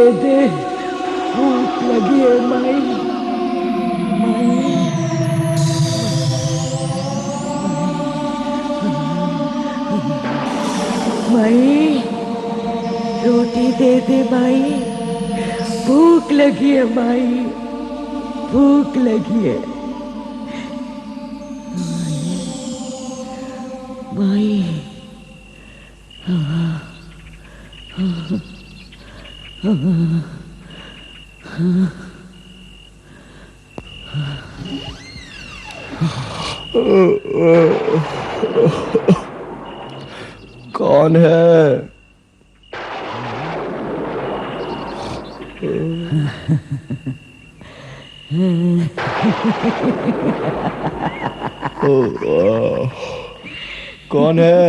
दे दे, भूख लगी है माई। माई, माई, रोटी दे दे माई, भूख लगी है माई, भूख लगी है। माई, कौन है? कौन है?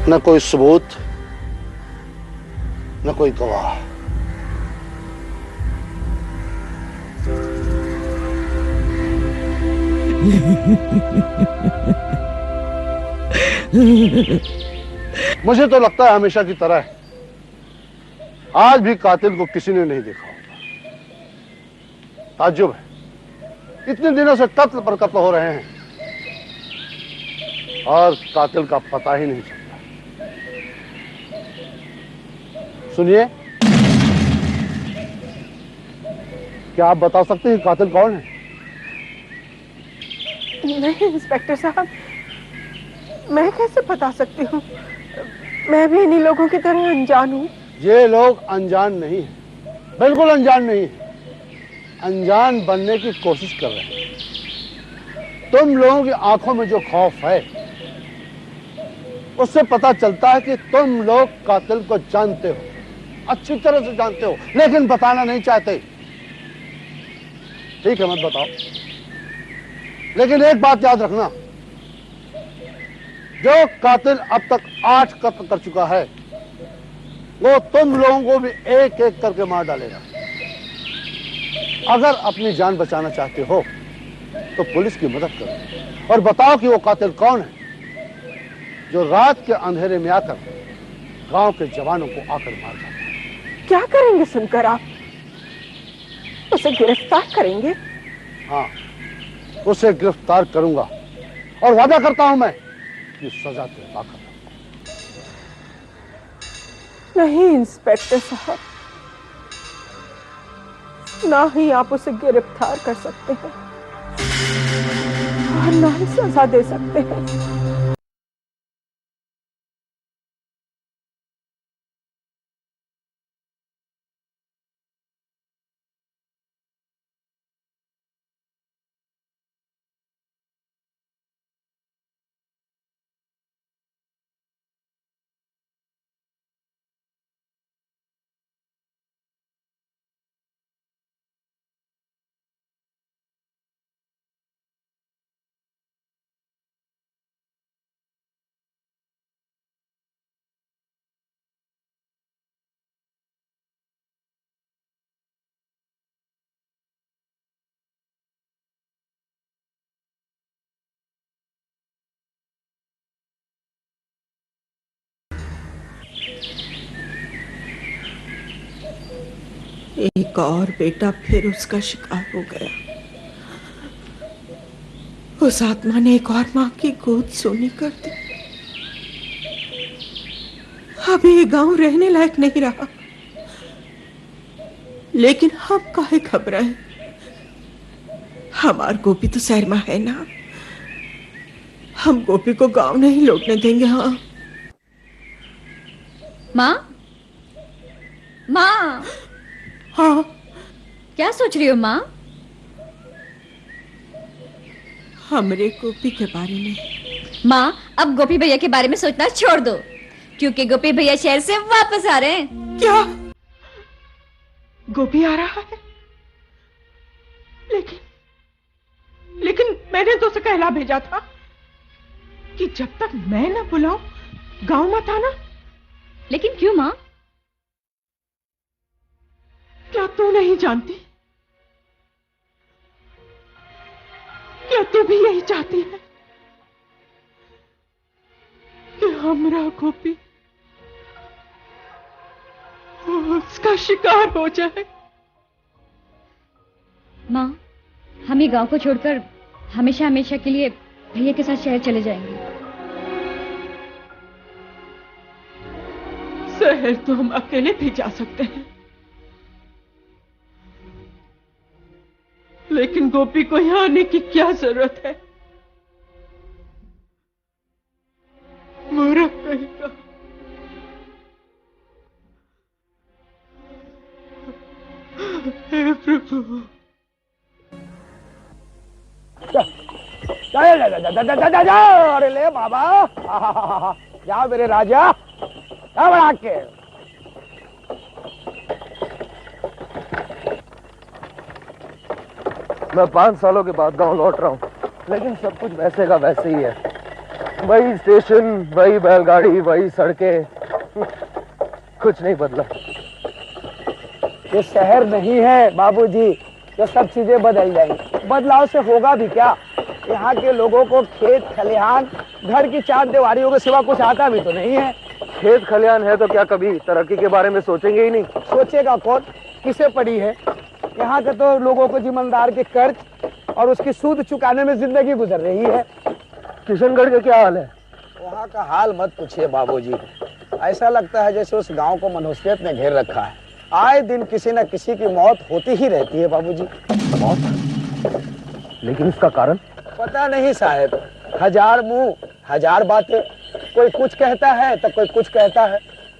न कोई सबूत, न कोई गवाह। मुझे तो लगता है हमेशा की तरह आज भी कातिल को किसी ने नहीं देखा होगा। ताज्जुब है, इतने दिनों से कत्ल पर कत्ल हो रहे हैं और कातिल का पता ही नहीं चलता। सुनिए, क्या आप बता सकते हैं कातिल कौन है? नहीं इंस्पेक्टर साहब, मैं कैसे बता सकती हूँ? मैं भी इन्हीं लोगों की तरह अनजान हूँ। ये लोग अनजान नहीं है, बिल्कुल अनजान नहीं है, अनजान बनने की कोशिश कर रहे हैं। तुम लोगों की आंखों में जो खौफ है उससे पता चलता है कि तुम लोग कातिल को जानते हो, अच्छी तरह से जानते हो, लेकिन बताना नहीं चाहते। ठीक है, मत बताओ, लेकिन एक बात याद रखना, जो कातिल अब तक 8 कत्ल कर चुका है वो तुम लोगों को भी एक एक करके मार डालेगा। अगर अपनी जान बचाना चाहते हो तो पुलिस की मदद करो और बताओ कि वो कातिल कौन है जो रात के अंधेरे में आकर गांव के जवानों को आकर मार डालता है। क्या करेंगे सुनकर आप? उसे गिरफ्तार करेंगे? हाँ, उसे गिरफ्तार करूंगा और वादा करता हूं मैं कि सजा दिलवा कर। नहीं इंस्पेक्टर साहब, ना ही आप उसे गिरफ्तार कर सकते हैं और ना ही सजा दे सकते हैं। एक और बेटा फिर उसका शिकार हो गया। उस आत्मा ने एक और मां की गोद सोनी कर दी। अब ये गांव रहने लायक नहीं रहा। लेकिन हम काहे घबराए? हमार गोपी तो शहर में है ना। हम गोपी को गांव नहीं लौटने देंगे। हाँ माँ, माँ, हाँ। क्या सोच रही हो माँ? हमरे गोपी के बारे में। माँ, अब गोपी भैया के बारे में सोचना छोड़ दो, क्योंकि गोपी भैया शहर से वापस आ रहे हैं। क्या? गोपी आ रहा है? लेकिन मैंने तो उसे कहला भेजा था कि जब तक मैं न बुलाऊं गांव मत आना। लेकिन क्यों माँ? क्या तू नहीं जानती? क्या तू भी यही चाहती है कि हमरा गोपी उसका शिकार हो जाए? माँ, हम ये गांव को छोड़कर हमेशा हमेशा के लिए भैया के साथ शहर चले जाएंगे। शहर तो हम अकेले भी जा सकते हैं, लेकिन गोपी को यहां आने की क्या जरूरत है? मूर्ख कहीं का। हे प्रभु। अरे ले बाबा, जा मेरे राजा, क्या बड़ा के। मैं 5 सालों के बाद गांव लौट रहा हूँ, लेकिन सब कुछ वैसे का वैसे ही है। वही स्टेशन, वही बैलगाड़ी, वही सड़कें, कुछ नहीं बदला। ये शहर नहीं है बाबूजी, तो सब चीजें बदल जाएंगी। बदलाव से होगा भी क्या? यहाँ के लोगों को खेत खलिहान, घर की 4 दीवारियों के सिवा कुछ आता भी तो नहीं है। खेत खलिहान है तो क्या कभी तरक्की के बारे में सोचेंगे ही नहीं? सोचेगा कौन? किसे पड़ी है? यहाँ के तो लोगों को जिम्मेदार के कर्ज और उसकी सूद चुकाने में जिंदगी गुजर रही है। किशनगढ़ का क्या हाल है? वहाँ का हाल मत पूछिए बाबूजी। ऐसा लगता है जैसे उस गांव को मनुष्यत ने घेर रखा है। आए दिन किसी न किसी की मौत होती ही रहती है बाबूजी। मौत? लेकिन इसका कारण? पता नहीं साहब, 1000 मुंह 1000 बातें। कोई कुछ कहता है तो कोई कुछ कहता है।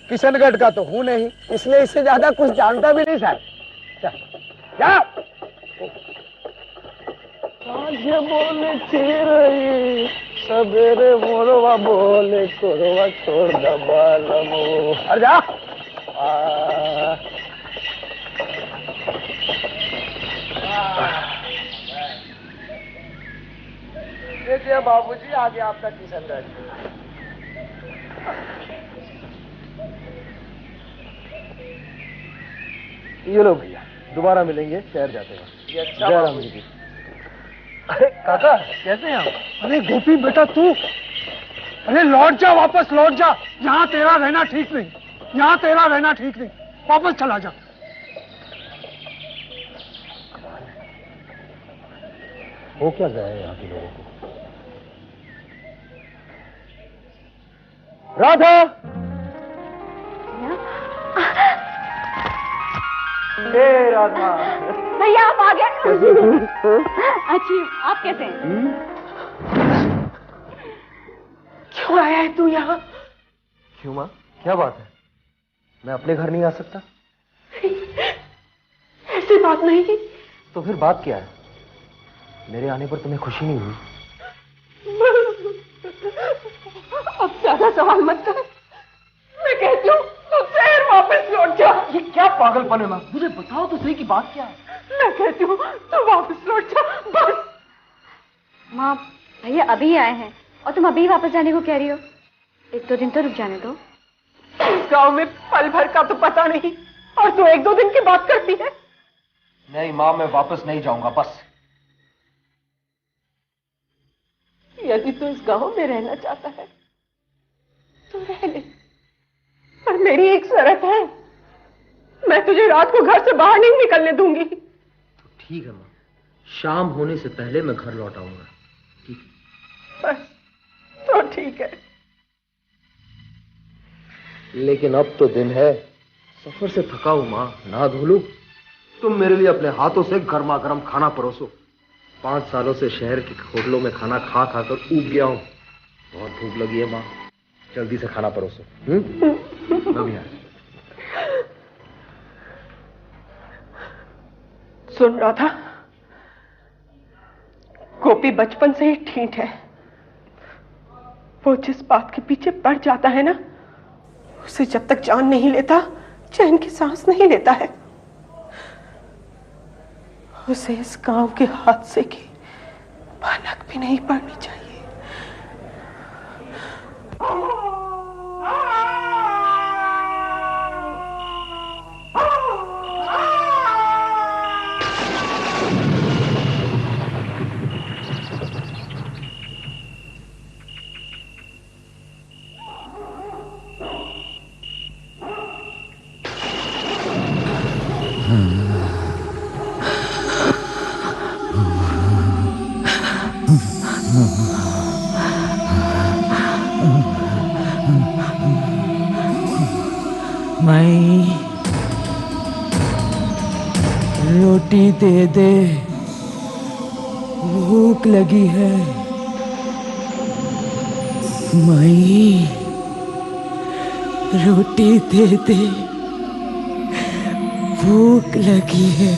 किशनगढ़ का तो हूँ नहीं, इसलिए इससे ज्यादा कुछ जानता भी नहीं साहब। क्या बोले चिरई सबेरे मोरवा बोले कोरवा छोड़ दबालमो। अरे जा। देखिए बाबूजी, आ गया आपका किशनगढ़। ये लो भैया, दोबारा मिलेंगे, शहर जाते हैं। जय राम जी की। अरे काका, कैसे हैं आप? अरे गोपी बेटा तू, अरे लौट जा, वापस लौट जा। यहाँ तेरा रहना ठीक नहीं, यहाँ तेरा रहना ठीक नहीं, वापस चला जा। हो क्या गया है यहाँ के लोगों को? राधा, हे राधा। भैया आप आ गए। अच्छी, आप कैसे हैं? क्यों आया है तू यहाँ? क्यों माँ, क्या बात है? मैं अपने घर नहीं आ सकता? ऐसी बात नहीं। तो फिर बात क्या है? मेरे आने पर तुम्हें खुशी नहीं हुई? अब ज्यादा सवाल मत कर। मैं कहती हूँ तू शहर वापस लौट जा। ये क्या पागलपन है माँ? मुझे बताओ तो सही की बात क्या है? मैं कहती हूँ तू वापस लौट जा, बस। माँ, भैया अभी आए हैं और तुम अभी वापस जाने को कह रही हो। 1-2 दिन तो रुक जाने दो। इस गांव में पल भर का तो पता नहीं, और तू 1-2 दिन की बात करती है। नहीं माँ, मैं वापस नहीं जाऊंगा, बस। यदि तू इस गांव में रहना चाहता है तो रह ले, पर मेरी एक शर्त है, मैं तुझे रात को घर से बाहर नहीं निकलने दूंगी। तो ठीक है माँ, शाम होने से पहले मैं घर लौट आऊंगा। ठीक है? बस तो ठीक है। लेकिन अब तो दिन है, सफर से थका हूं माँ, नहा धो लूं। तुम मेरे लिए अपने हाथों से गर्मा गर्म खाना परोसो। 5 सालों से शहर के होटलों में खाना खा खा कर ऊब गया हूं। बहुत भूख लगी है माँ, जल्दी से खाना परोसो। मैं भी आ रहा। सुन रहा था, गोपी बचपन से ही ठीक है। वो जिस बात के पीछे पड़ जाता है ना, उसे जब तक जान नहीं लेता, चैन की सांस नहीं लेता है। उसे इस गांव के हादसे की भनक भी नहीं पड़नी चाहिए। माई, रोटी दे दे, भूख लगी है। माई, रोटी दे दे, भूख लगी है।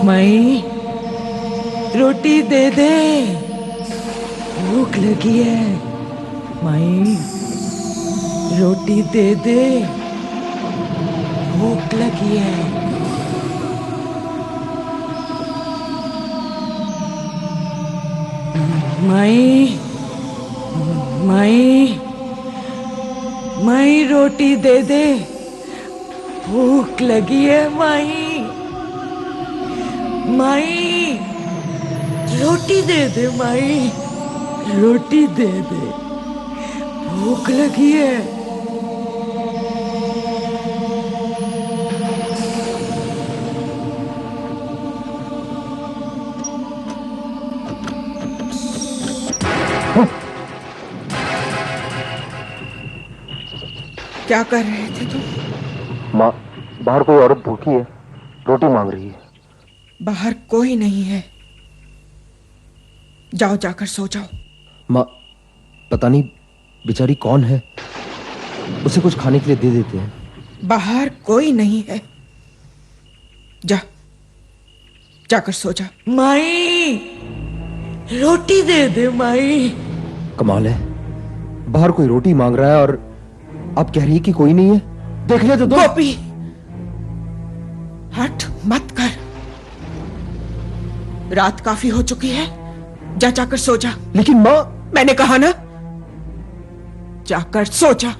माई, रोटी दे दे, भूख लगी है। माई, रोटी दे दे, भूख लगी है। माई, माई, माई, रोटी दे दे, भूख लगी है। माई, माई, रोटी दे दे। माई, रोटी दे दे, भूख लगी है। क्या कर रहे थे तुम? माँ, बाहर कोई औरत भूखी है, रोटी मांग रही है। बाहर कोई नहीं है, जाओ जाकर सो जाओ। माँ, पता नहीं बेचारी कौन है, उसे कुछ खाने के लिए दे देते हैं। बाहर कोई नहीं है, जा जाकर सो जा। माई, रोटी दे दे। माई, कमाल है, बाहर कोई रोटी मांग रहा है और आप कह रही है कि कोई नहीं है। देख लिया तो दो। गोपी, हट मत कर, रात काफी हो चुकी है, जा जाकर सो जा। लेकिन माँ, मैंने कहा ना, जाकर सो जा।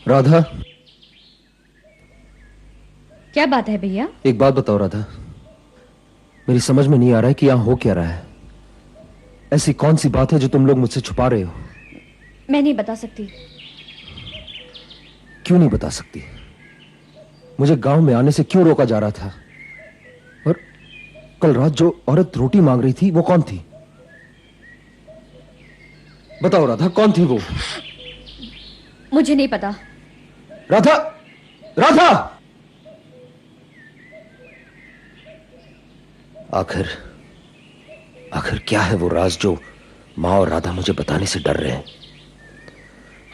राधा, क्या बात है भैया? एक बात बताओ राधा, मेरी समझ में नहीं आ रहा है कि यहां हो क्या रहा है। ऐसी कौन सी बात है जो तुम लोग मुझसे छुपा रहे हो? मैं नहीं बता सकती। क्यों नहीं बता सकती? मुझे गांव में आने से क्यों रोका जा रहा था? और कल रात जो औरत रोटी मांग रही थी वो कौन थी? बताओ राधा, कौन थी वो? मुझे नहीं पता। राधा, राधा! आखिर क्या है वो राज जो माँ और राधा मुझे बताने से डर रहे हैं?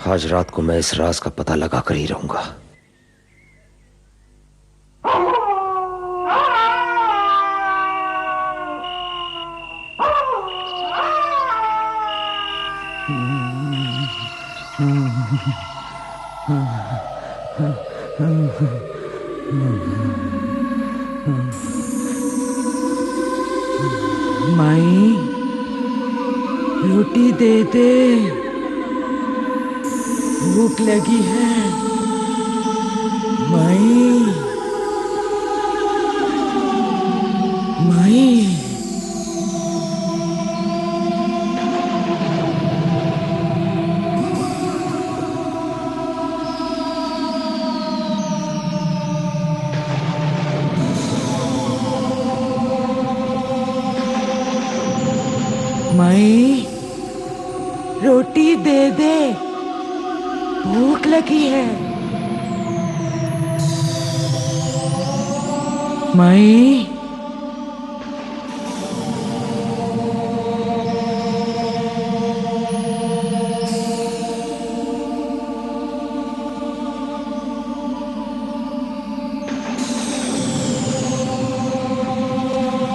आज रात को मैं इस राज का पता लगा कर ही रहूंगा। माई रोटी दे दे, भूख लगी है। माई माई माई रोटी दे दे, भूख लगी है। माई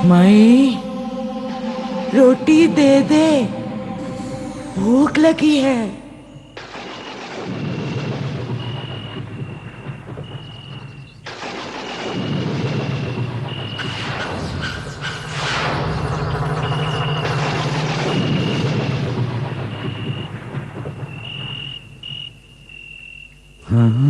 माई रोटी दे दे, भूख लगी है। माई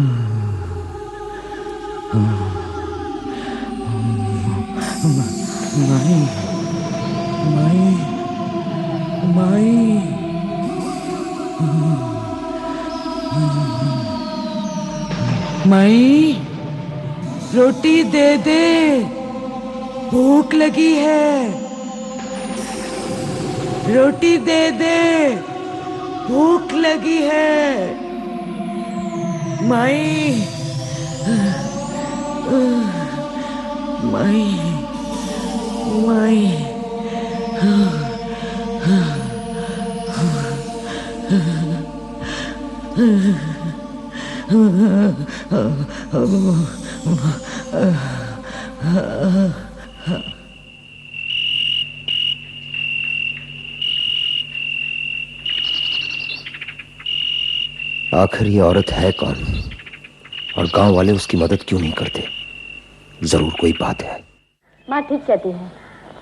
माई माई माई रोटी दे दे, भूख लगी है। रोटी दे दे, भूख लगी है। माई माई माई आखिर ये औरत है कौन और गांव वाले उसकी मदद क्यों नहीं करते? जरूर कोई बात है। माँ ठीक कहती है,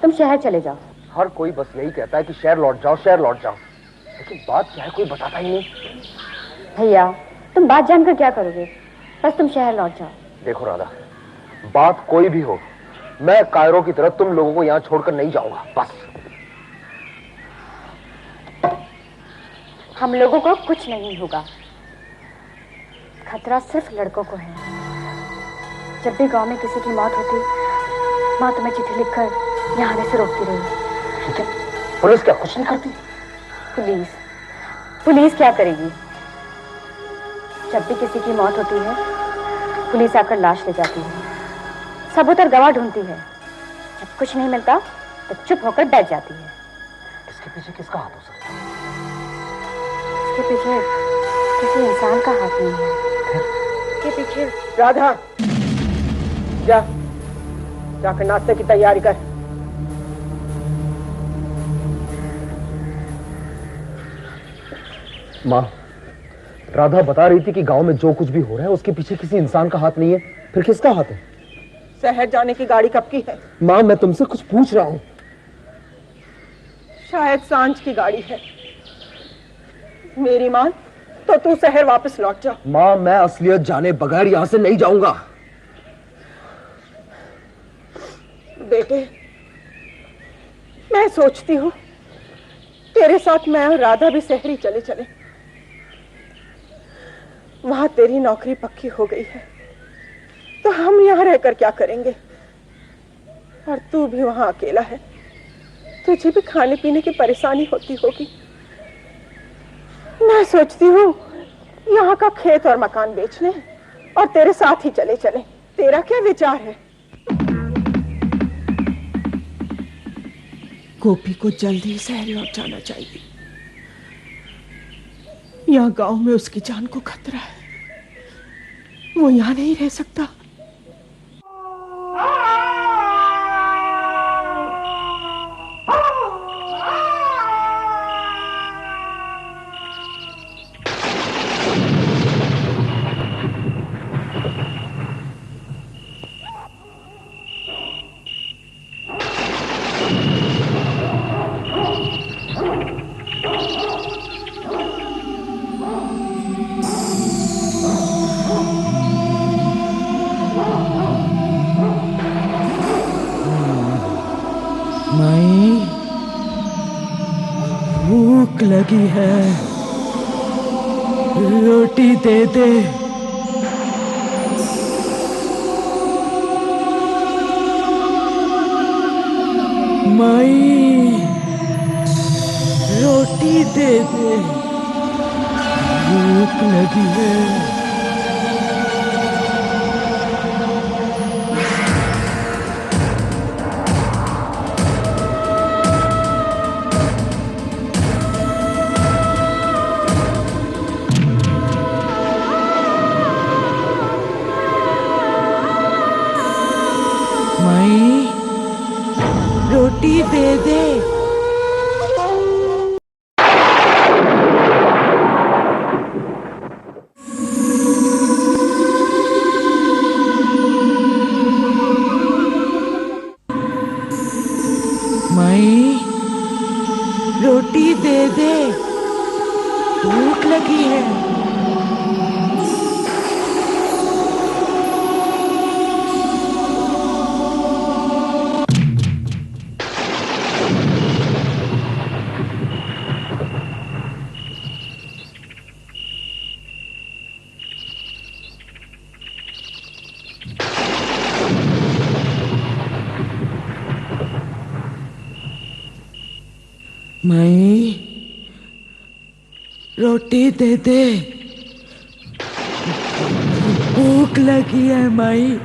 तुम शहर चले जाओ। हर कोई बस यही कहता है कि शहर लौट जाओ, शहर लौट जाओ, लेकिन बात क्या है कोई बताता ही नहीं। भैया तुम बात जानकर क्या करोगे, बस तुम शहर लौट जाओ। देखो राधा, बात कोई भी हो, मैं कायरो की तरफ तुम लोगों को यहाँ छोड़कर नहीं जाऊंगा। बस हम लोगों को कुछ नहीं होगा, खतरा सिर्फ लड़कों को है। जब भी गांव में किसी की मौत होती, माँ तुम्हें चिट्ठी लिखकर यहाँ आने से रोकती रही। पुलिस क्या कुछ नहीं करती? पुलिस पुलिस क्या करेगी? जब भी किसी की मौत होती है, पुलिस आकर लाश ले जाती है, सबूत और गवाह ढूंढती है। जब कुछ नहीं मिलता तो चुप होकर बैठ जाती है। इसके पीछे किसका हाथ हो सकता है? इसके पीछे किसी इंसान का हाथ नहीं है। इसके पीछे राधा, जा जाकर नाश्ते की तैयारी कर। माँ, राधा बता रही थी कि गांव में जो कुछ भी हो रहा है उसके पीछे किसी इंसान का हाथ नहीं है। फिर किसका हाथ है? शहर जाने की गाड़ी कब की है? माँ मैं तुमसे कुछ पूछ रहा हूँ। शायद सांझ की गाड़ी है। मेरी मान तो तू शहर वापस लौट जा। माँ मैं असलियत जाने बगैर यहाँ से नहीं जाऊंगा। बेटे, मैं सोचती हूँ तेरे साथ मैं और राधा भी शहर ही चले चले। वहां तेरी नौकरी पक्की हो गई है तो हम यहाँ रहकर क्या करेंगे? और तू भी वहां अकेला है, तुझे भी खाने पीने की परेशानी होती होगी। मैं सोचती हूँ यहाँ का खेत और मकान बेच लें और तेरे साथ ही चले चले। तेरा क्या विचार है? गोपी को जल्दी ही शहर लौट जाना चाहिए। यहाँ गांव में उसकी जान को खतरा है, वो यहाँ नहीं रह सकता। लगी है, रोटी दे दे। माई, रोटी दे दे, भूख लगी है। माई, रोटी दे दे। माई, रोटी दे दे, भूख लगी है। माई, रोटी दे दे, भूख लगी है माई।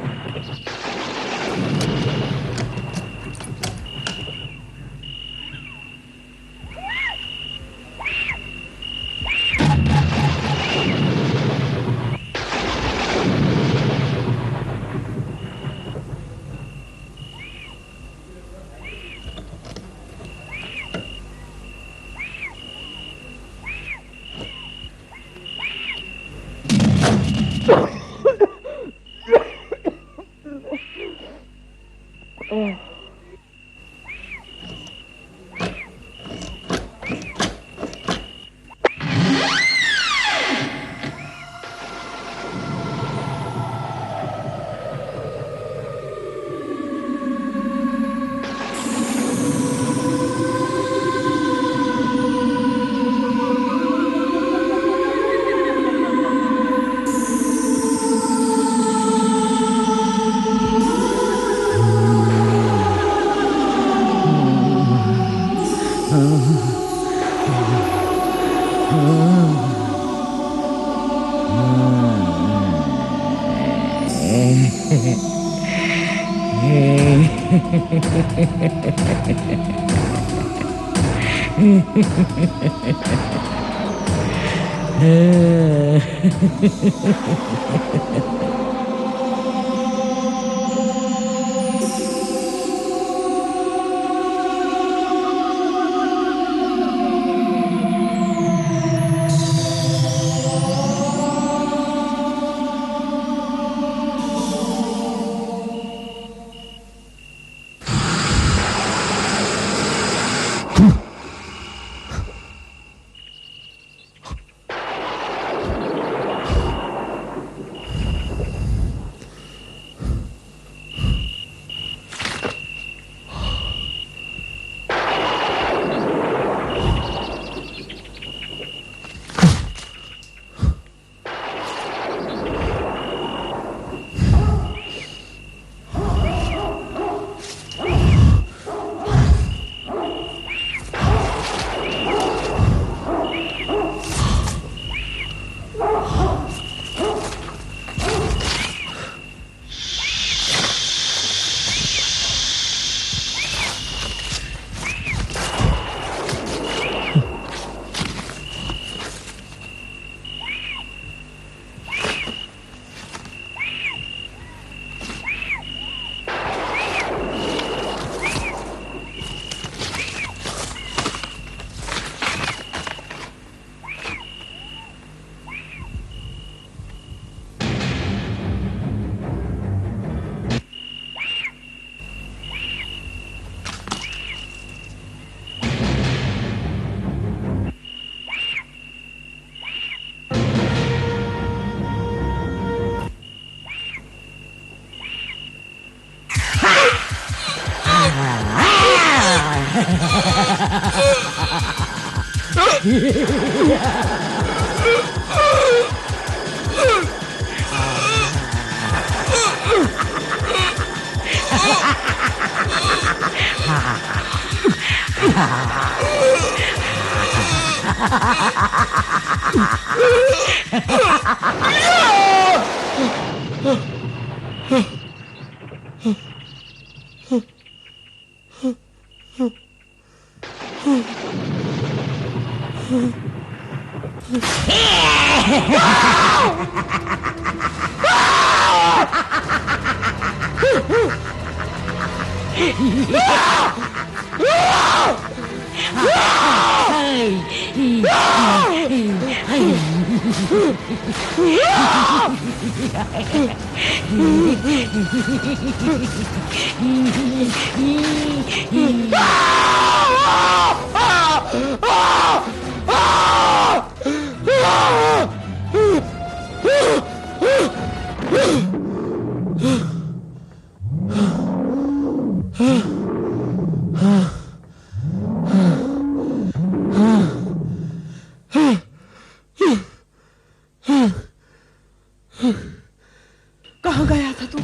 कहाँ गया था तू?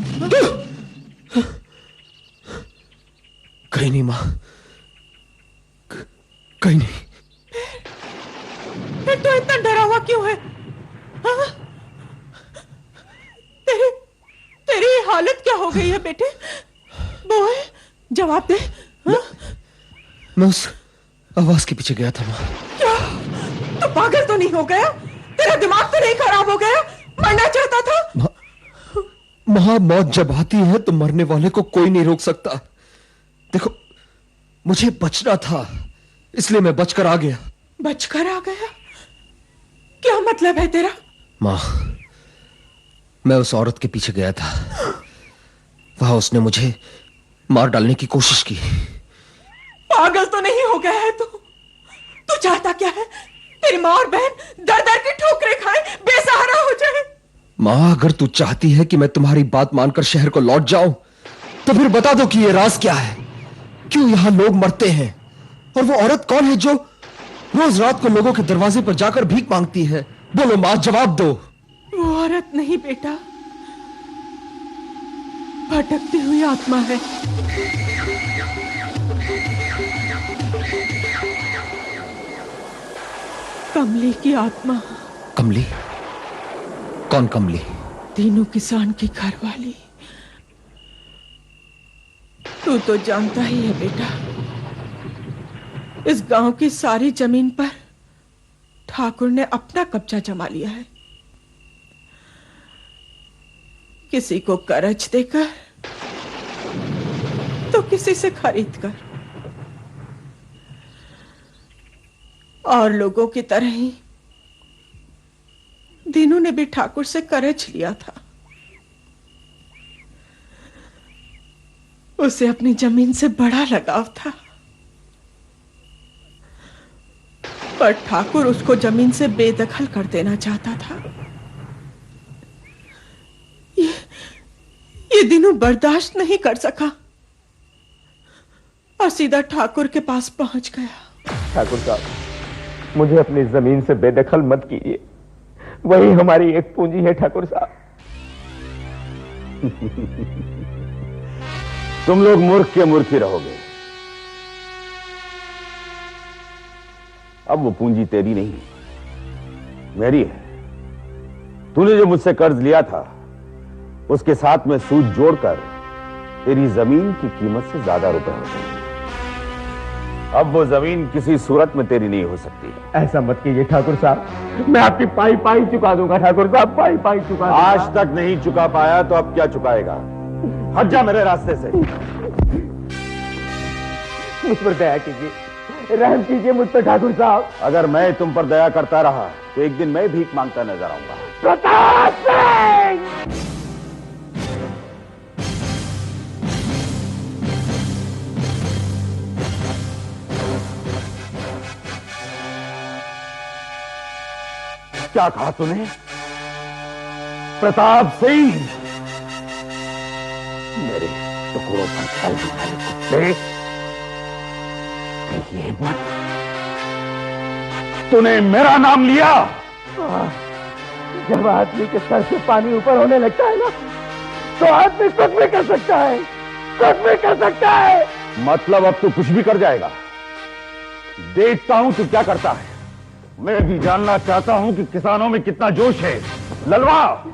कहीं नहीं माँ, कहीं नहीं। फिर तो इतना डरा हुआ क्यों है? हाँ? तेरी हालत क्या हो गई है बेटे? बोल, जवाब दे। हाँ? मैं उस आवाज के पीछे गया था माँ। क्या? तू पागल तो नहीं हो गया? तेरा दिमाग तो नहीं खराब हो गया? मरना चाहता था? माँ, मौत जब आती है तो मरने वाले को कोई नहीं रोक सकता। देखो, मुझे बचना था, इसलिए मैं बचकर आ गया। बचकर आ गया? क्या मतलब है तेरा? माँ, मैं उस औरत के पीछे गया था। वहां उसने मुझे मार डालने की कोशिश की। पागल तो नहीं हो गया है तू? तू चाहता क्या है? तेरी माँ और बहन दर दर की ठोकरें खाए, बेसहारा हो जाए। माँ, अगर तू चाहती है कि मैं तुम्हारी बात मानकर शहर को लौट जाऊं, तो फिर बता दो कि यह राज क्या है, क्यों यहां लोग मरते हैं, और वो औरत कौन है जो रोज रात को लोगों के दरवाजे पर जाकर भीख मांगती है। बोलो माँ, जवाब दो। वो औरत नहीं बेटा, भटकती हुई आत्मा है। कमली की आत्मा। कमली? कौन कमली? तीनों किसान की घरवाली। तू तो जानता ही है बेटा, इस गांव की सारी जमीन पर ठाकुर ने अपना कब्जा जमा लिया है। किसी को करज देकर तो किसी से खरीद कर, और लोगों की तरह ही दीनू ने भी ठाकुर से करज लिया था। उसे अपनी जमीन से बड़ा लगाव था, पर ठाकुर उसको जमीन से बेदखल कर देना चाहता था। ये दीनू बर्दाश्त नहीं कर सका और सीधा ठाकुर के पास पहुंच गया। ठाकुर साहब, मुझे अपनी जमीन से बेदखल मत कीजिए, वही हमारी एक पूंजी है ठाकुर साहब। तुम लोग मूर्ख के मूर्ख ही रहोगे। अब वो पूंजी तेरी नहीं, मेरी है। तूने जो मुझसे कर्ज लिया था, उसके साथ में सूद जोड़कर तेरी जमीन की कीमत से ज्यादा रुपए होते हैं। अब वो जमीन किसी सूरत में तेरी नहीं हो सकती। ऐसा मत कीजिए ठाकुर साहब, मैं आपकी पाई पाई चुका दूंगा ठाकुर साहब, पाई पाई चुका दूंगा। आज तक नहीं चुका पाया तो अब क्या चुकाएगा? हट जा मेरे रास्ते से। मुझ पर दया कीजिए, रहम कीजिए मुझ पर ठाकुर साहब। अगर मैं तुम पर दया करता रहा तो एक दिन मैं भीख मांगता नजर आऊंगा। प्रताप सिंह! क्या कहा तूने? प्रताप सिंह! मेरे टुकड़ों पर चलने वाले कुत्ते, ये मत। तूने मेरा नाम लिया? जब आदमी के सर से पानी ऊपर होने लगता है ना, तो आदमी कुछ भी कर सकता है, कुछ भी कर सकता है। मतलब अब तू कुछ भी कर जाएगा? देखता हूं तू क्या करता है। मैं भी जानना चाहता हूं कि किसानों में कितना जोश है। ललवा,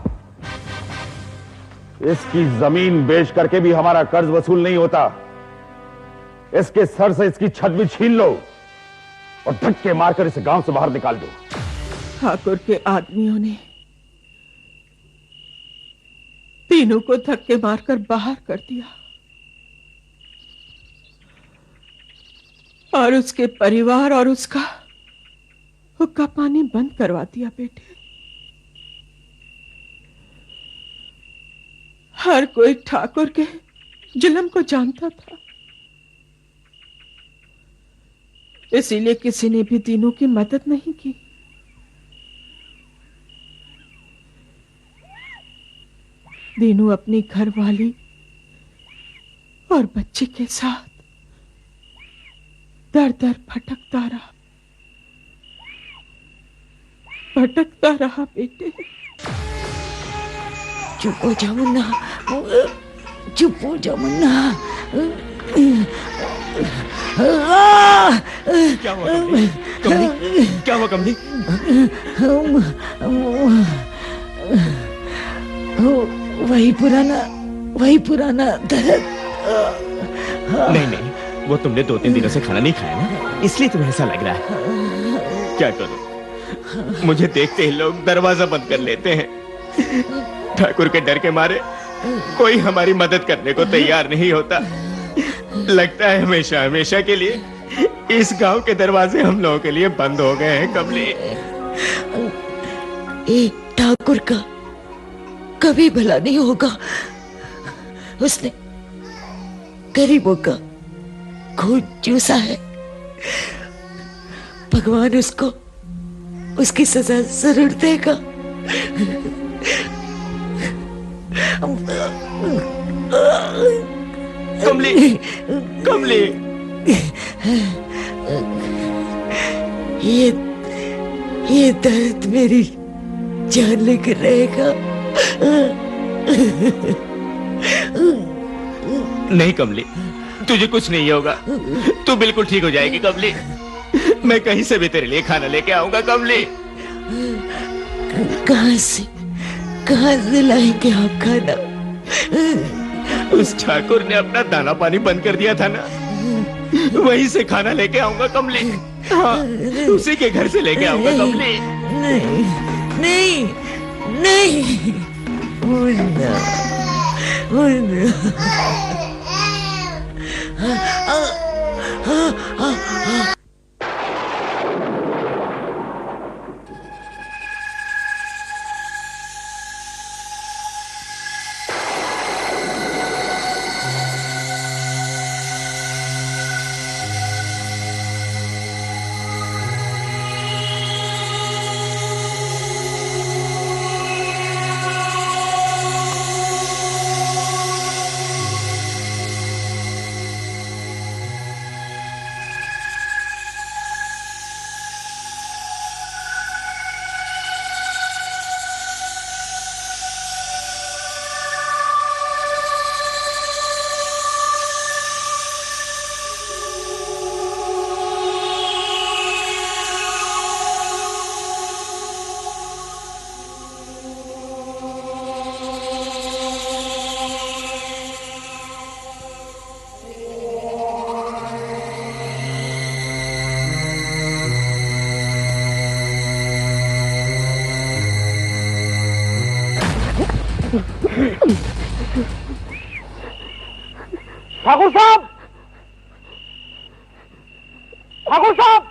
इसकी जमीन बेच करके भी हमारा कर्ज वसूल नहीं होता। इसके सर से इसकी छत भी छीन लो और धक्के मारकर इसे गांव से बाहर निकाल दो। ठाकुर के आदमियों ने तीनों को धक्के मारकर बाहर कर दिया और उसके परिवार और उसका हुक्का पानी बंद करवा दिया। बेटे, हर कोई ठाकुर के जुल्म को जानता था, इसीलिए किसी ने भी दीनू की मदद नहीं की। दीनू अपनी घरवाली और बच्चे के साथ दर दर भटकता रहा बेटे। चुप हो जा मुन्ना, चुप हो जा मुन्ना। क्या हुआ कमली? कमली, क्या हुआ कमली? वही पुराना दर्द। नहीं, वो तुमने 2-3 दिनों से खाना नहीं खाया ना, इसलिए तुम्हें ऐसा लग रहा है। क्या करूं, मुझे देखते ही लोग दरवाजा बंद कर लेते हैं। ठाकुर के डर के मारे कोई हमारी मदद करने को तैयार नहीं होता। लगता है हमेशा हमेशा के लिए इस गांव के दरवाजे हम लोगों के लिए बंद हो गए हैं। कमली, ठाकुर का कभी भला नहीं होगा। उसने गरीबों का खून चूसा है। भगवान उसको उसकी सजा जरूर देगा। कमली, कमली, ये दर्द मेरी जान लेकर रहेगा। नहीं कमली, तुझे कुछ नहीं होगा, तू बिल्कुल ठीक हो जाएगी कमली। मैं कहीं से भी तेरे लिए खाना लेके आऊंगा कमली। कहां से लाएंगे आप खाना? उस ठाकुर ने अपना दाना पानी बंद कर दिया था ना, वहीं से खाना लेके आऊंगा कमली। हाँ, उसी के घर से लेके आऊंगा कमली। नहीं, मुन्ना, ठाकुर साहब, ठाकुर साहब,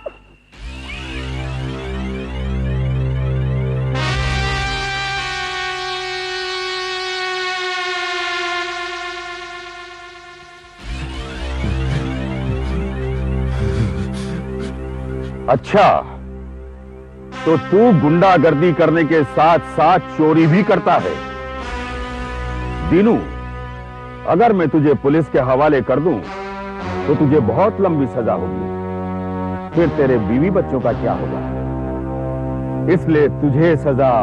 अच्छा, तो तू गुंडागर्दी करने के साथ साथ चोरी भी करता है। दीनू, अगर मैं तुझे पुलिस के हवाले कर दूं तो तुझे बहुत लंबी सजा होगी। फिर तेरे बीवी बच्चों का क्या होगा? इसलिए तुझे सजा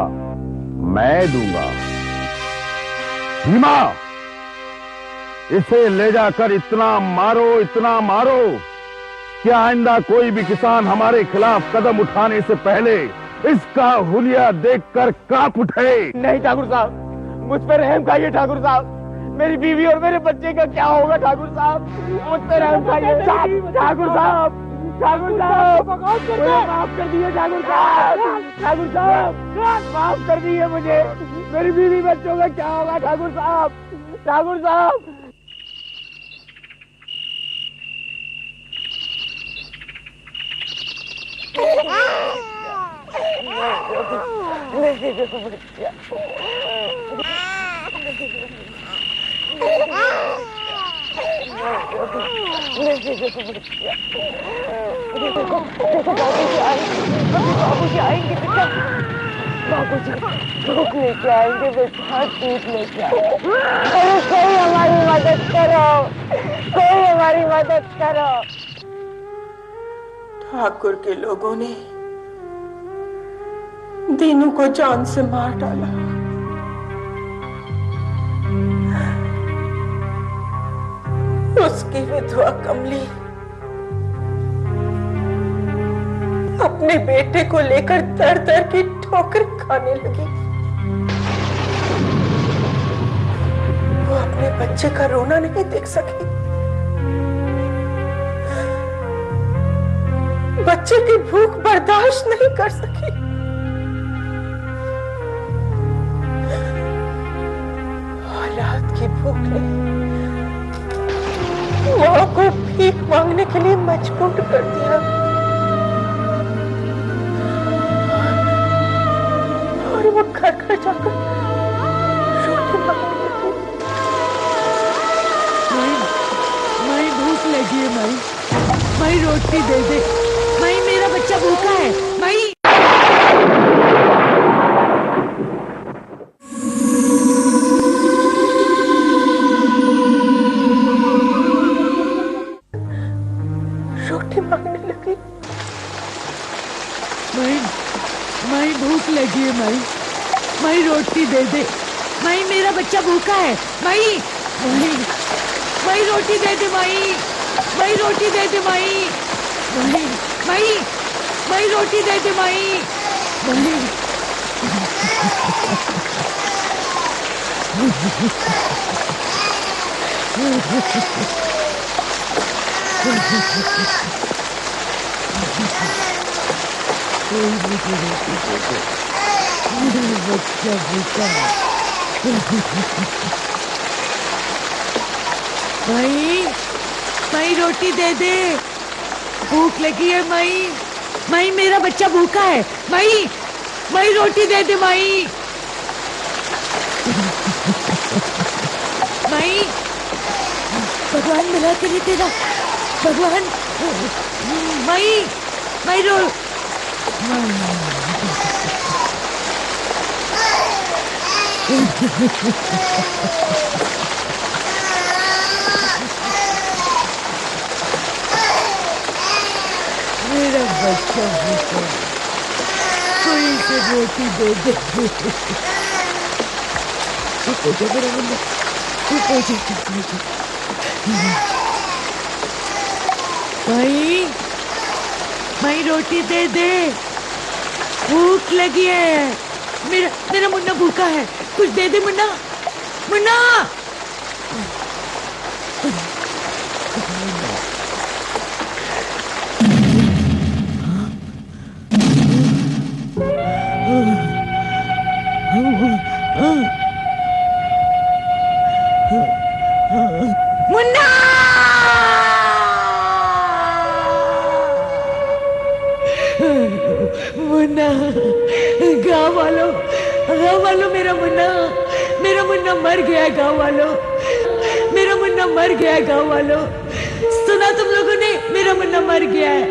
मैं दूंगा। भीमा, इसे ले जाकर इतना मारो कि आइंदा कोई भी किसान हमारे खिलाफ कदम उठाने से पहले इसका हुलिया देखकर कांप उठे। नहीं ठाकुर साहब, मुझ पर रहम खाइए ठाकुर साहब। मेरी बीवी और मेरे बच्चे का क्या होगा ठाकुर साहब? मुझ पर रहम खाइए ठाकुर साहब। ठाकुर साहब मुझे माफ कर दिए ठाकुर साहब। ठाकुर साहब माफ कर दिए मुझे। मेरी बीवी बच्चों का क्या होगा ठाकुर साहब? ठाकुर साहब बाबूजी आएंगे बेटा, बाबूजी भूख लेके आएंगे बेटा, दूध लेके आएंगे। अरे कोई हमारी मदद करो, कोई हमारी मदद करो। ठाकुर के लोगों ने दीनू को जान से मार डाला। उसकी विधवा कमली अपने बेटे को लेकर दर दर की ठोकर खाने लगी। वो अपने बच्चे का रोना नहीं देख सकी, बच्चे की भूख बर्दाश्त नहीं कर सकी। औलाद की भूख ने मां को भीख मांगने के लिए मजबूर कर दिया और वो घर घर जाकर रोटी मांगने लगी। माई भूख लगी है, माई रोटी दे दे, माई मेरा बच्चा भूखा है, माई। रोटी मांगने लगी। माई भूख लगी है, माई रोटी दे दे, माई मेरा बच्चा भूखा है, माई रोटी दे दे, माई रोटी दे दे, माई रोटी दे दे, मेरा बच्चा भूखा है। माई रोटी दे दे, भूख लगी है, माई मेरा बच्चा भूखा है, माई रोटी दे दे, माई भगवान मिला के लिए तेरा, भगवान माई रो मेरा बच्चा भूखा, कोई से रोटी दे दे। मेरा मुन्ना माई रोटी दे दे, भूख लगी है, मेरा मुन्ना भूखा है, कुछ दे दे मुन्ना। मुन्ना, गाँव वालों मेरा मुन्ना मर गया है, गाँव वालों मेरा मुन्ना मर गया है, गाँव वालों सुना तुम लोगों ने, मेरा मुन्ना मर गया है।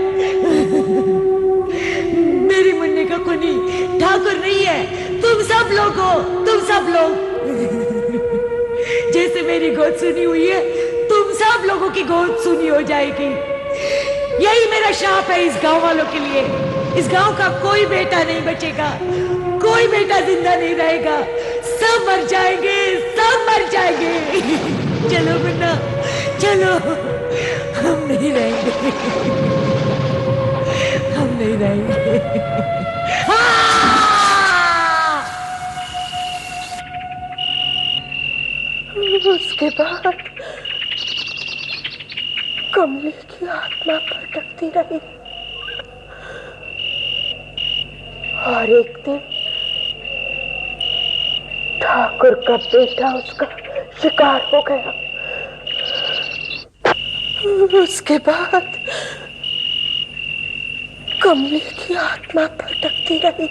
मेरी मुन्ने का खूनी ठाकुर नहीं है, तुम सब लोग हो, तुम सब लोग। जैसे मेरी गोद सुनी हुई है, तुम सब लोगों की गोद सुनी हो जाएगी। यही मेरा शाप है इस गांव वालों के लिए। इस गांव का कोई बेटा नहीं बचेगा, कोई बेटा जिंदा नहीं रहेगा, सब मर जाएंगे, सब मर जाएंगे। चलो मुन्ना चलो, हम नहीं रहेंगे, हम नहीं रहेंगे। उसके बाद कमली की आत्मा भटकती रही और एक दिन ठाकुर का बेटा उसका शिकार हो गया। उसके बाद कमली की आत्मा भटकती रही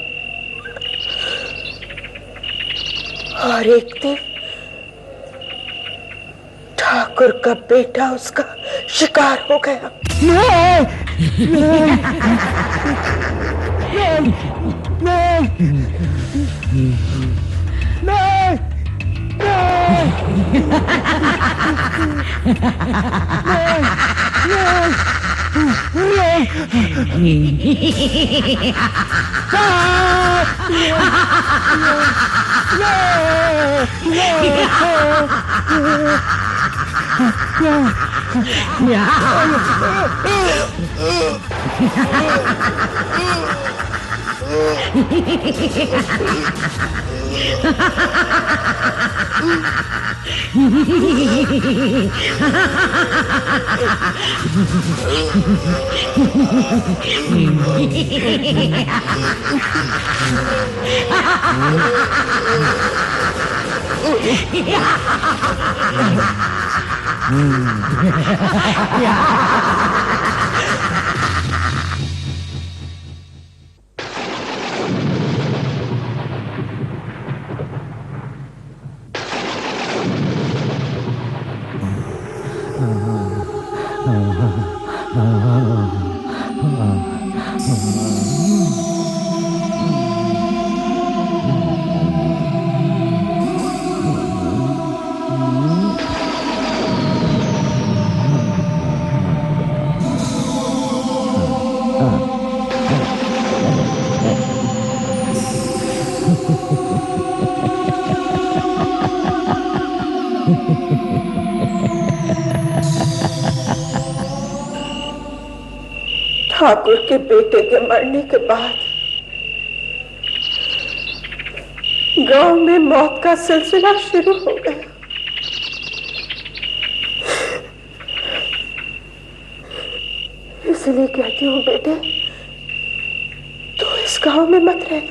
और एक दिन ठाकुर का बेटा उसका शिकार हो गया। ठाकुर के बेटे के मरने के बाद गांव में मौत का सिलसिला शुरू हो गया। इसलिए कहती हूँ बेटे, तू इस गांव में मत रह,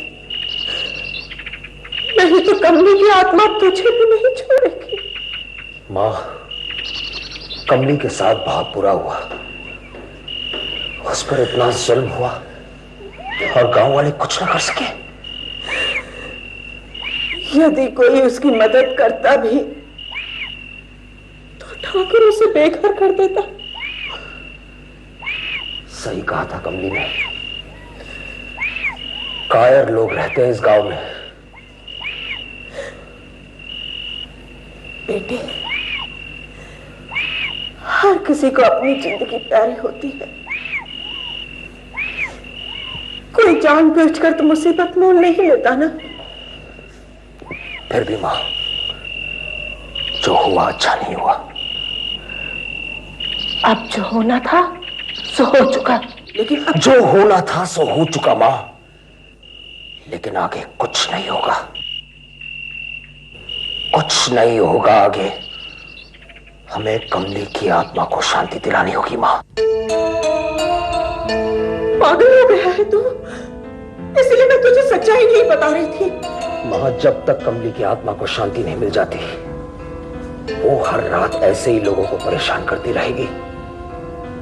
नहीं तो कमली की आत्मा तुझे भी नहीं छोड़ेगी। माँ, कमली के साथ बहुत बुरा हुआ, उस पर इतना जुल्म हुआ और गांव वाले कुछ ना कर सके। यदि कोई उसकी मदद करता भी तो ठाकुर उसे बेघर कर देता। सही कहा था कमली ने, कायर लोग रहते हैं इस गांव में। बेटे, हर किसी को अपनी जिंदगी प्यारी होती है, कोई जानबूझकर तो मुसीबत मोल नहीं लेता ना। फिर भी मां, जो हुआ अच्छा नहीं हुआ। अब जो होना था सो हो चुका, लेकिन अब जो होना था सो हो चुका मां, लेकिन आगे कुछ नहीं होगा, कुछ नहीं होगा आगे। हमें कमली की आत्मा को शांति दिलानी होगी मां। पागल हो गया है तू, इसलिए मैं तुझे सच्चाई नहीं बता रही थी। मां, जब तक कमली की आत्मा को शांति नहीं मिल जाती, वो हर रात ऐसे ही लोगों को परेशान करती रहेगी।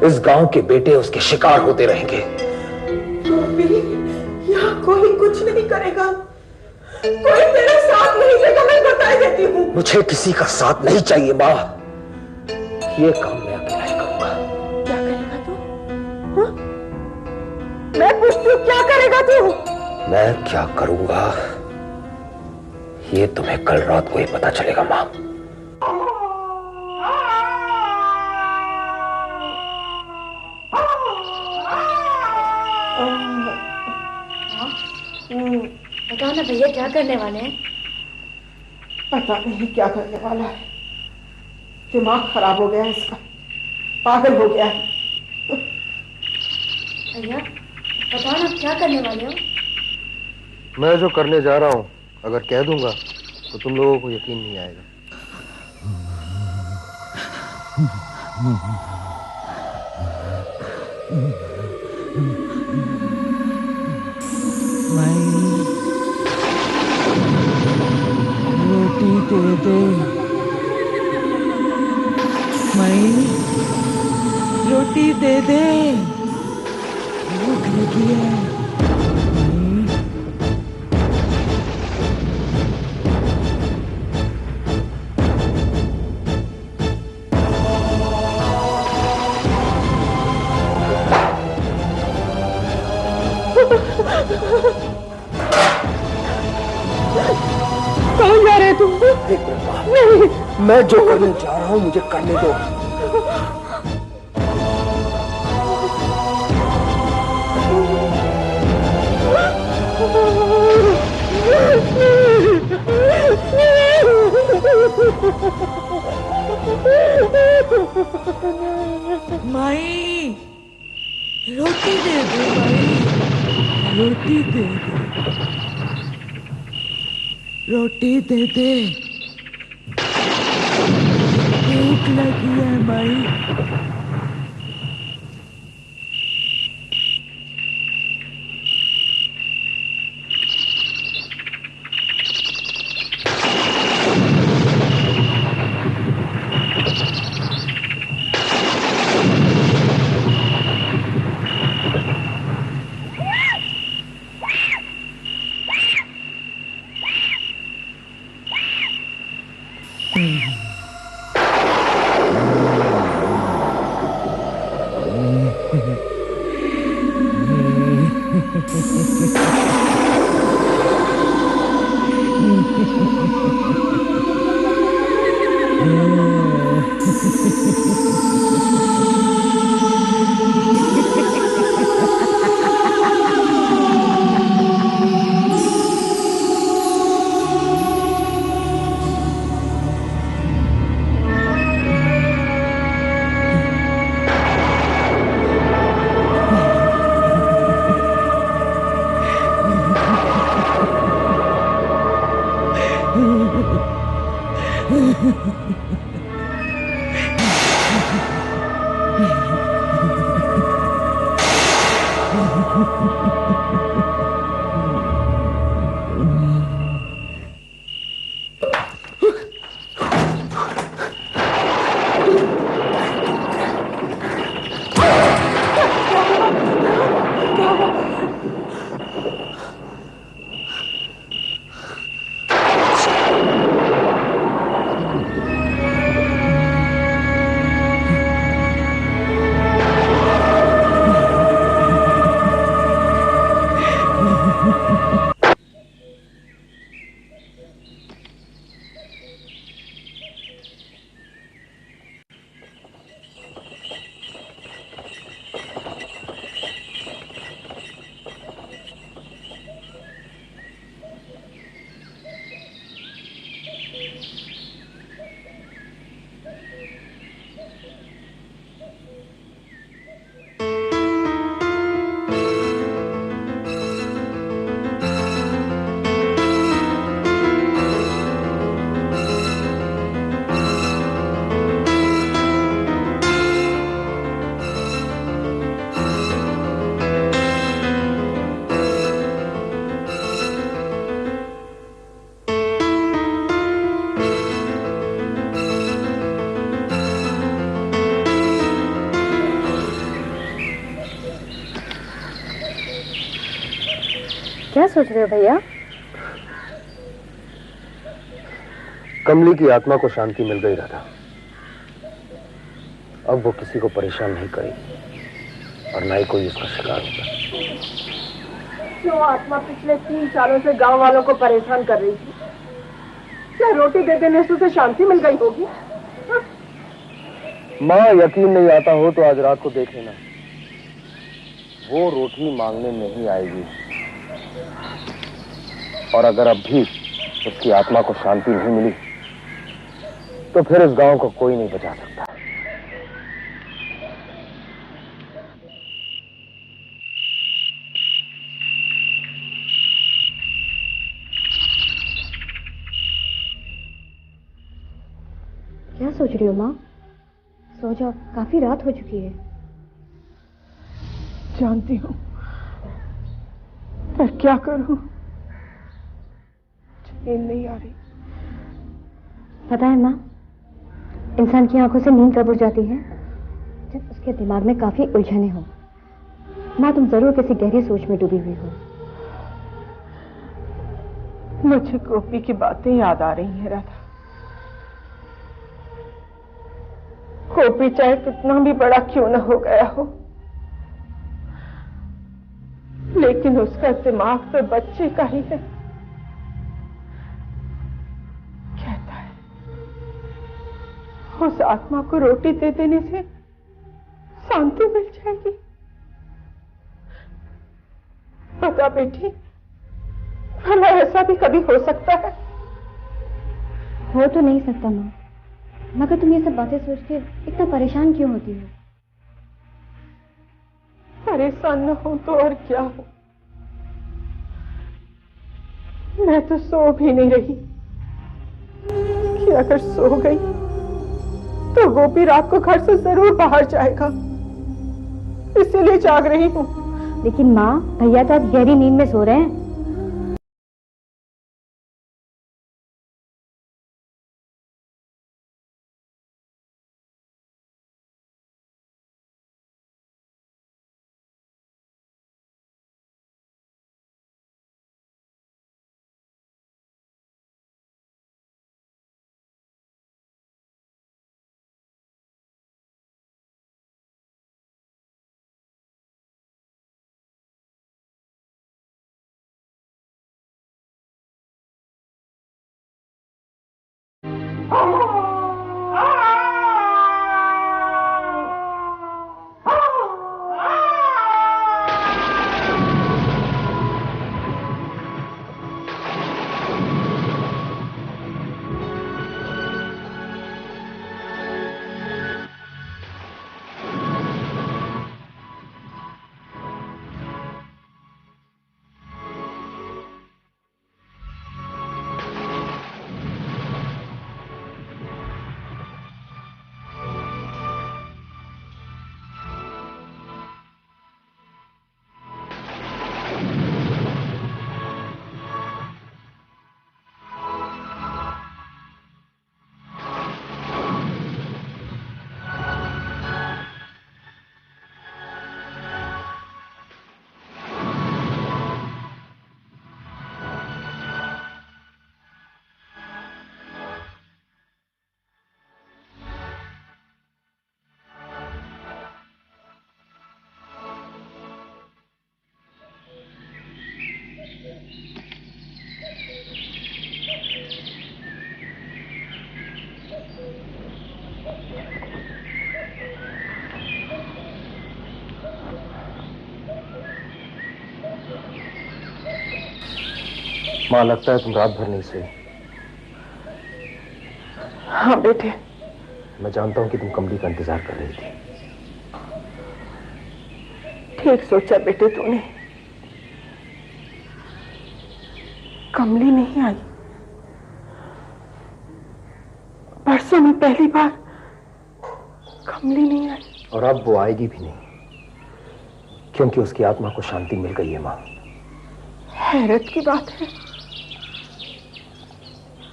इस गांव के बेटे उसके शिकार होते रहेंगे। तो भी यहाँ कोई कुछ नहीं करेगा, कोई तेरा साथ नहीं देगा, मैं बता देती हूँ। मुझे किसी का साथ नहीं चाहिए मां, ये काम मैं अकेला ही करूंगा। क्या करेगा तू? हाँ? मैं पूछती हूँ, क्या करेगा तू? मैं क्या करूंगा ये तुम्हें कल रात को ही पता चलेगा मां। बताओ ना भैया, क्या करने वाले हैं? पता नहीं क्या करने वाला है। दिमाग खराब हो गया है इसका, पागल हो गया है। भैया बताओ ना, क्या करने वाले हो? मैं जो करने जा रहा हूं अगर कह दूंगा तो तुम लोगों को यकीन नहीं आएगा। रोटी दे दे माई, रोटी दे दे, भूख लगी है। कहाँ जा रहे तुम? नहीं, मैं जो करने जा रहा हूँ मुझे करने दो। माई, रोटी दे दे माई, रोटी दे दे, रोटी दे दे, भूख लगी है माई। क्या सोच रहे हो भैया? कमली की आत्मा को शांति मिल गई राधा। अब वो किसी को परेशान नहीं करेगी और ना ही कोई उसका शिकार होगा। क्यों आत्मा पिछले 3 सालों से गांव वालों को परेशान कर रही थी? क्या रोटी दे देने से उसे शांति मिल गई होगी? माँ, यकीन नहीं आता हो तो आज रात को देख लेना, वो रोटी मांगने नहीं आएगी। और अगर अब भी उसकी आत्मा को शांति नहीं मिली तो फिर इस गांव को कोई नहीं बचा सकता। क्या सोच रही हो माँ? सो जाओ, काफी रात हो चुकी है। जानती हूँ, पर क्या करूं, नींद नहीं आ रही। पता है माँ, इंसान की आंखों से नींद कब उड़ जाती है? जब उसके दिमाग में काफी उलझने हो। माँ, तुम जरूर किसी गहरी सोच में डूबी हुई हो। मुझे गोपी की बातें याद आ रही हैं राधा। गोपी चाहे कितना भी बड़ा क्यों न हो गया हो, लेकिन उसका दिमाग तो बच्चे का ही है। कहता है उस आत्मा को रोटी दे देने से शांति मिल जाएगी। पता बेटी, भला ऐसा भी कभी हो सकता है? हो तो नहीं सकता माँ, मगर तुम ये सब बातें सोच के इतना परेशान क्यों होती हो? परेशान न हो तो और क्या हो। मैं तो सो भी नहीं रही कि अगर सो गई तो गोपी रात को घर से जरूर बाहर जाएगा, इसीलिए जाग रही हूँ। लेकिन माँ, भैया तो आज गहरी नींद में सो रहे हैं। माँ, लगता है तुम रात भर नहीं सोई। हाँ बेटे। मैं जानता हूं कि तुम कमली का इंतजार कर रही थी। ठीक सोचा बेटे तूने। कमली नहीं आई। परसों में पहली बार कमली नहीं आई। और अब वो आएगी भी नहीं, क्योंकि उसकी आत्मा को शांति मिल गई है माँ। हैरत की बात है,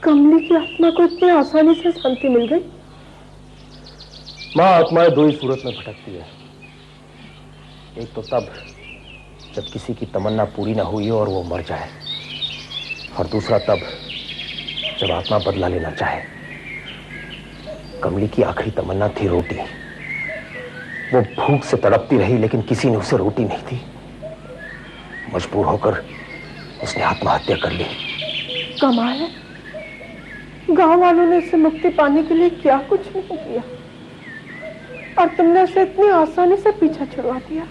कमली की आत्मा को इतनी आसानी से शांति मिल गई। माँ, आत्माएं दो ही सूरत में भटकती है। एक तो तब जब किसी की तमन्ना पूरी ना हुई हो और वो मर जाए, और दूसरा तब जब आत्मा बदला लेना चाहे। कमली की आखिरी तमन्ना थी रोटी। वो भूख से तड़पती रही, लेकिन किसी ने उसे रोटी नहीं दी। मजबूर होकर उसने आत्महत्या कर ली। कमाल है, गांव वालों ने उसे मुक्ति पाने के लिए क्या कुछ नहीं किया, और तुमने उसे इतनी आसानी से पीछा छुड़वा दिया।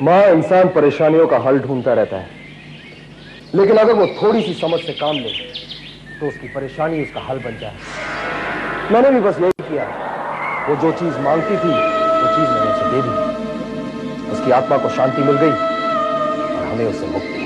माँ, इंसान परेशानियों का हल ढूंढता रहता है, लेकिन अगर वो थोड़ी सी समझ से काम ले तो उसकी परेशानी उसका हल बन जाए। मैंने भी बस यही किया। वो जो चीज मांगती थी वो चीज मैंने उसे दे दी। उसकी आत्मा को शांति मिल गई और हमें उससे मुक्ति।